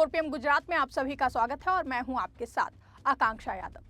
4 PM Gujarat में आप सभी का स्वागत है और मैं हूं आपके साथ आकांक्षा यादव।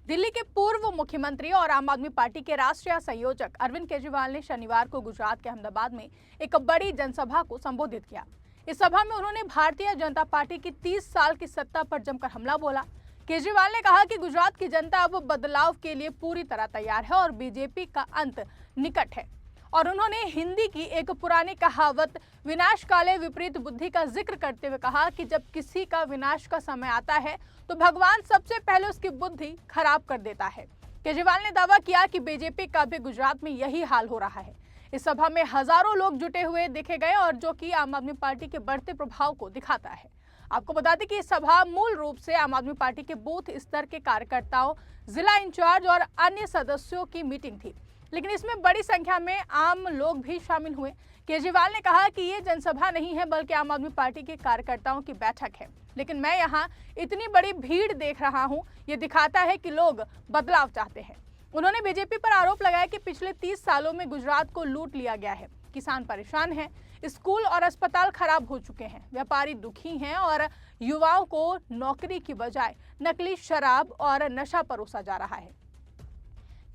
दिल्ली के पूर्व मुख्यमंत्री और आम आदमी पार्टी के राष्ट्रीय संयोजक अरविंद केजरीवाल ने शनिवार को गुजरात के अहमदाबाद में एक बड़ी जनसभा को संबोधित किया। इस सभा में उन्होंने भारतीय जनता पार्टी की 30 साल की सत्ता पर जमकर हमला बोला। केजरीवाल ने कहा कि गुजरात की जनता अब बदलाव के लिए पूरी तरह तैयार है और बीजेपी का अंत निकट है। और उन्होंने हिंदी की एक पुरानी कहावत विनाश काले विपरीत बुद्धि का जिक्र करते हुए कहा कि जब किसी का विनाश का समय आता है तो भगवान सबसे पहले उसकी बुद्धि खराब कर देता है। केजरीवाल ने दावा किया कि बीजेपी का भी गुजरात में यही हाल हो रहा है। इस सभा में हजारों लोग जुटे हुए देखे गए और जो कि आम आदमी पार्टी के बढ़ते प्रभाव को दिखाता है। आपको बता दें कि ये सभा मूल रूप से आम आदमी पार्टी के बूथ स्तर के कार्यकर्ताओं, जिला इंचार्ज और अन्य सदस्यों की मीटिंग थी, लेकिन इसमें बड़ी संख्या में आम लोग भी शामिल हुए। केजरीवाल ने कहा कि ये जनसभा नहीं है बल्कि आम आदमी पार्टी के कार्यकर्ताओं की बैठक है, लेकिन मैं यहाँ इतनी बड़ी भीड़ देख रहा हूँ, ये दिखाता है कि लोग बदलाव चाहते हैं। उन्होंने बीजेपी पर आरोप लगाया कि पिछले 30 सालों में गुजरात को लूट लिया गया है, किसान परेशान हैं, स्कूल और अस्पताल खराब हो चुके हैं, व्यापारी दुखी हैं और युवाओं को नौकरी की बजाय नकली शराब और नशा परोसा जा रहा है।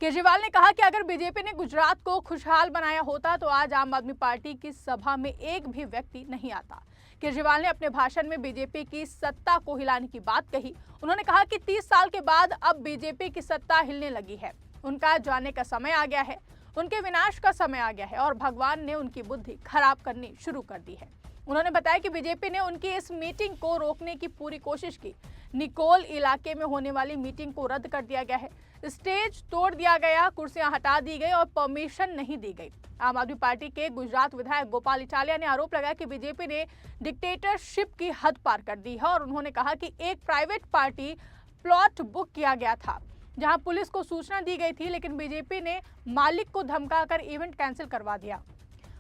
केजरीवाल ने कहा कि अगर बीजेपी ने गुजरात को खुशहाल बनाया होता तो आज आम आदमी पार्टी की सभा में एक भी व्यक्ति नहीं आता। केजरीवाल ने अपने भाषण में बीजेपी की सत्ता को हिलाने की बात कही। उन्होंने कहा कि 30 साल के बाद अब बीजेपी की सत्ता हिलने लगी है, उनका जाने का समय आ गया है, उनके विनाश का समय आ गया है और भगवान ने उनकी बुद्धि खराब करनी शुरू कर दी है। उन्होंने बताया कि बीजेपी ने उनकी इस मीटिंग को रोकने की पूरी कोशिश की। निकोल इलाके में होने वाली मीटिंग को रद्द कर दिया गया है, स्टेज तोड़ दिया गया, कुर्सियां हटा दी गई और परमिशन नहीं दी गई। आम आदमी पार्टी के गुजरात विधायक गोपाल इटालिया ने आरोप लगाया कि बीजेपी ने डिक्टेटरशिप की हद पार कर दी है और उन्होंने कहा कि एक प्राइवेट पार्टी प्लॉट बुक किया गया था जहां पुलिस को सूचना दी गई थी, लेकिन बीजेपी ने मालिक को धमकाकर इवेंट कैंसिल करवा दिया।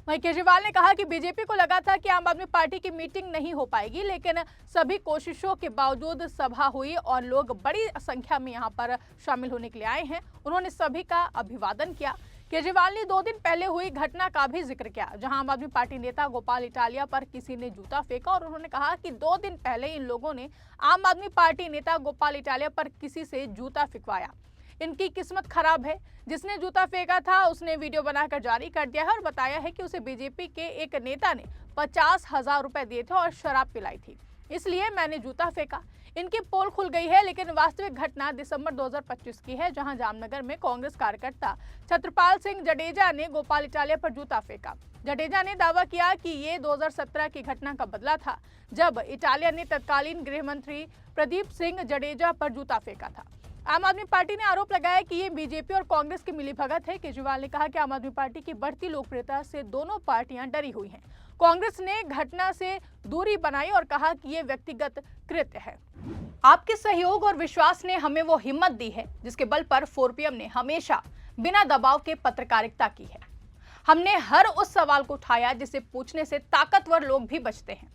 वहीं केजरीवाल ने कहा कि बीजेपी को लगा था कि आम आदमी पार्टी की मीटिंग नहीं हो पाएगी, लेकिन सभी कोशिशों के बावजूद सभा हुई और लोग बड़ी संख्या में यहां पर शामिल होने के लिए आए हैं। उन्होंने सभी का अभिवादन किया। केजरीवाल ने 2 दिन पहले हुई घटना का भी जिक्र किया, जहां आम आदमी पार्टी नेता गोपाल इटालिया पर किसी ने जूता फेंका और उन्होंने कहा कि 2 दिन पहले इन लोगों ने आम आदमी पार्टी नेता गोपाल इटालिया पर किसी से जूता फेंकवाया। इनकी किस्मत खराब है, जिसने जूता फेंका था उसने वीडियो बनाकर जारी कर दिया है और बताया है कि उसे बीजेपी के एक नेता ने 50,000 रुपए दिए थे और शराब पिलाई थी, इसलिए मैंने जूता फेंका। इनकी पोल खुल गई है, लेकिन वास्तविक घटना दिसंबर 2025 की है, जहां जामनगर में कांग्रेस कार्यकर्ता छत्रपाल सिंह जडेजा ने गोपाल इटालिया पर जूता फेंका। जडेजा ने दावा किया कि ये 2017 की घटना का बदला था, जब इटालिया ने तत्कालीन गृह मंत्री प्रदीप सिंह जडेजा पर जूता फेंका था। आम आदमी पार्टी ने आरोप लगाया कि ये बीजेपी और कांग्रेस की मिलीभगत है। केजरीवाल ने कहा कि आम आदमी पार्टी की बढ़ती लोकप्रियता से दोनों पार्टियां डरी हुई हैं। कांग्रेस ने घटना से दूरी बनाई और कहा कि ये व्यक्तिगत कृत्य है। आपके सहयोग और विश्वास ने हमें वो हिम्मत दी है जिसके बल पर 4 PM ने हमेशा बिना दबाव के पत्रकारिता की है। हमने हर उस सवाल को उठाया जिसे पूछने से ताकतवर लोग भी बचते हैं।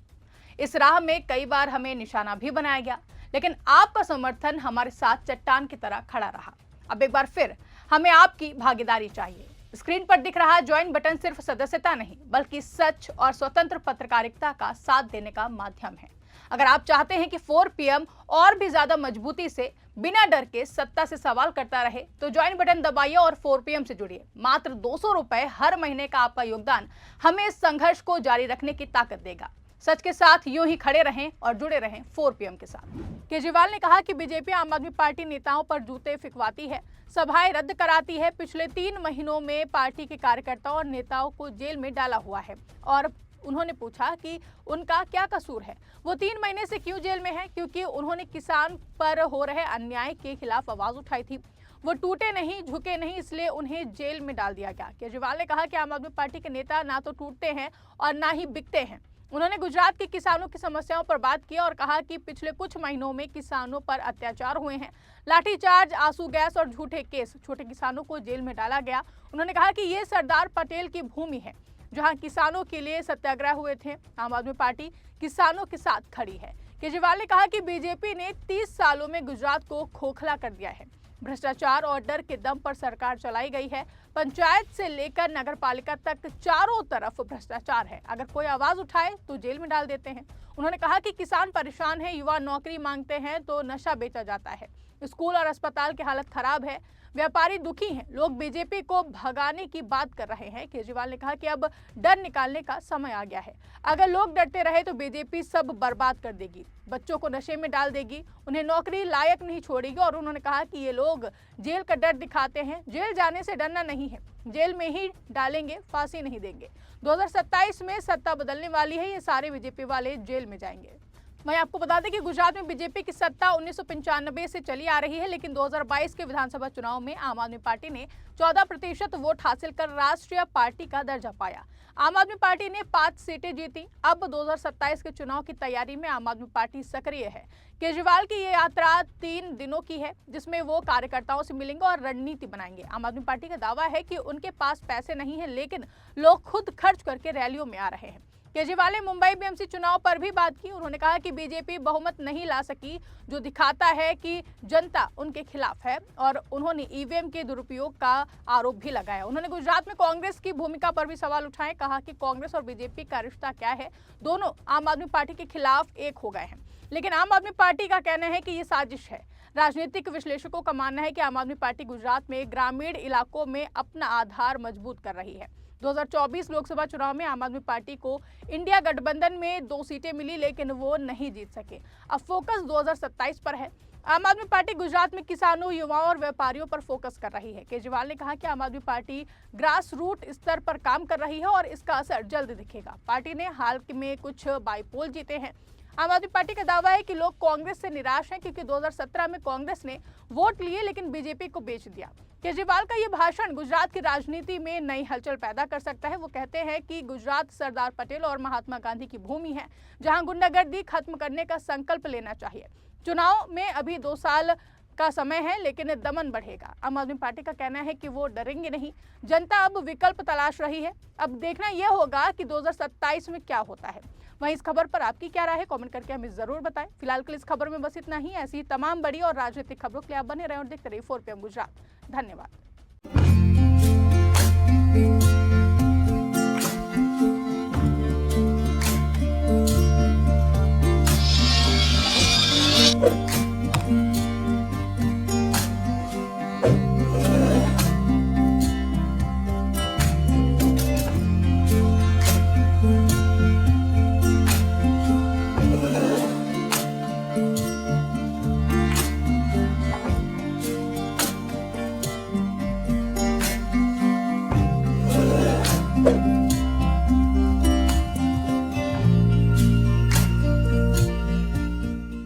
इस राह में कई बार हमें निशाना भी बनाया गया, लेकिन आपका समर्थन हमारे साथ चट्टान की तरह खड़ा रहा। अब एक बार फिर हमें आपकी भागीदारी चाहिए। स्क्रीन पर दिख रहा ज्वाइन बटन सिर्फ सदस्यता नहीं बल्कि सच और स्वतंत्र पत्रकारिता का साथ देने का माध्यम है। अगर आप चाहते हैं कि 4 PM और भी ज्यादा मजबूती से बिना डर के सत्ता से सवाल करता रहे तो ज्वाइन बटन दबाइए और 4 PM से जुड़िए। मात्र 200 रुपए हर महीने का आपका योगदान हमें इस संघर्ष को जारी रखने की ताकत देगा। सच के साथ यूं ही खड़े रहें और जुड़े रहें 4 PM के साथ। केजरीवाल ने कहा कि बीजेपी आम आदमी पार्टी नेताओं पर जूते फिकवाती है, सभाएं रद्द कराती है, पिछले 3 महीनों में पार्टी के कार्यकर्ताओं और नेताओं को जेल में डाला हुआ है। और उन्होंने पूछा कि उनका क्या कसूर है, वो 3 महीने से क्यों जेल में है? क्योंकि उन्होंने किसान पर हो रहे अन्याय के खिलाफ आवाज उठाई थी। वो टूटे नहीं, झुके नहीं, इसलिए उन्हें जेल में डाल दिया गया। केजरीवाल ने कहा कि आम आदमी पार्टी के नेता ना तो टूटते हैं और ना ही बिकते हैं। उन्होंने गुजरात के किसानों की समस्याओं पर बात की और कहा कि पिछले कुछ महीनों में किसानों पर अत्याचार हुए हैं, लाठीचार्ज, आंसू गैस और झूठे केस, छोटे किसानों को जेल में डाला गया। उन्होंने कहा कि ये सरदार पटेल की भूमि है जहां किसानों के लिए सत्याग्रह हुए थे। आम आदमी पार्टी किसानों के साथ खड़ी है। केजरीवाल ने कहा कि बीजेपी ने 30 सालों में गुजरात को खोखला कर दिया है। भ्रष्टाचार और डर के दम पर सरकार चलाई गई है। पंचायत से लेकर नगर पालिका तक चारों तरफ भ्रष्टाचार है। अगर कोई आवाज उठाए तो जेल में डाल देते हैं। उन्होंने कहा कि किसान परेशान है, युवा नौकरी मांगते हैं तो नशा बेचा जाता है। स्कूल और अस्पताल की हालत खराब है, व्यापारी दुखी हैं, लोग बीजेपी को भगाने की बात कर रहे हैं। केजरीवाल ने कहा कि अब डर निकालने का समय आ गया है। अगर लोग डरते रहे तो बीजेपी सब बर्बाद कर देगी, बच्चों को नशे में डाल देगी, उन्हें नौकरी लायक नहीं छोड़ेगी। और उन्होंने कहा कि ये लोग जेल का डर दिखाते हैं, जेल जाने से डरना नहीं है, जेल में ही डालेंगे, फांसी नहीं देंगे। 2027 में सत्ता बदलने वाली है, ये सारे बीजेपी वाले जेल में जाएंगे। वहीं आपको बता दें कि गुजरात में बीजेपी की सत्ता 1995 से चली आ रही है, लेकिन 2022 के विधानसभा चुनाव में आम आदमी पार्टी ने 14% वोट हासिल कर राष्ट्रीय पार्टी का दर्जा पाया। आम आदमी पार्टी ने 5 सीटें जीती। अब 2027 के चुनाव की तैयारी में आम आदमी पार्टी सक्रिय है। केजरीवाल की ये यात्रा 3 दिनों की है, जिसमें वो कार्यकर्ताओं से मिलेंगे और रणनीति बनाएंगे। आम आदमी पार्टी का दावा है कि उनके पास पैसे नहीं है, लेकिन लोग खुद खर्च करके रैलियों में आ रहे हैं। केजरीवाल ने मुंबई बीएमसी चुनाव पर भी बात की। उन्होंने कहा कि बीजेपी बहुमत नहीं ला सकी, जो दिखाता है कि जनता उनके खिलाफ है। और उन्होंने ईवीएम के दुरुपयोग का आरोप भी लगाया। उन्होंने गुजरात में कांग्रेस की भूमिका पर भी सवाल उठाए। कहा कि कांग्रेस और बीजेपी का रिश्ता क्या है, दोनों आम आदमी पार्टी के खिलाफ एक हो गए हैं। लेकिन आम आदमी पार्टी का कहना है कि ये साजिश है। राजनीतिक विश्लेषकों का मानना है कि आम आदमी पार्टी गुजरात में ग्रामीण इलाकों में अपना आधार मजबूत कर रही है। 2024 लोकसभा चुनाव में आम आदमी पार्टी को इंडिया गठबंधन में 2 सीटें मिली, लेकिन वो नहीं जीत सके। अब फोकस 2027 पर है। आम आदमी पार्टी गुजरात में किसानों, युवाओं और व्यापारियों पर फोकस कर रही है। केजरीवाल ने कहा कि आम आदमी पार्टी ग्रास रूट स्तर पर काम कर रही है और इसका असर जल्द दिखेगा। पार्टी ने हाल में कुछ बाईपोल जीते हैं। आम आदमी पार्टी का दावा है कि लोग कांग्रेस से निराश हैं, क्योंकि 2017 में कांग्रेस ने वोट लिए लेकिन बीजेपी को बेच दिया। केजरीवाल का ये भाषण गुजरात की राजनीति में नई हलचल पैदा कर सकता है। वो कहते हैं कि गुजरात सरदार पटेल और महात्मा गांधी की भूमि है, जहां गुंडागर्दी खत्म करने का संकल्प लेना चाहिए। चुनाव में अभी 2 साल का समय है, लेकिन दमन बढ़ेगा। आम आदमी पार्टी का कहना है कि वो डरेंगे नहीं, जनता अब विकल्प तलाश रही है। अब देखना यह होगा कि 2027 में क्या होता है। वहीं इस खबर पर आपकी क्या राय है, कमेंट करके हमें जरूर बताएं। फिलहाल के लिए इस खबर में बस इतना ही। ऐसी तमाम बड़ी और राजनीतिक खबरों के लिए आप बने रहें और देखते रहिए 4PM गुजरात। धन्यवाद।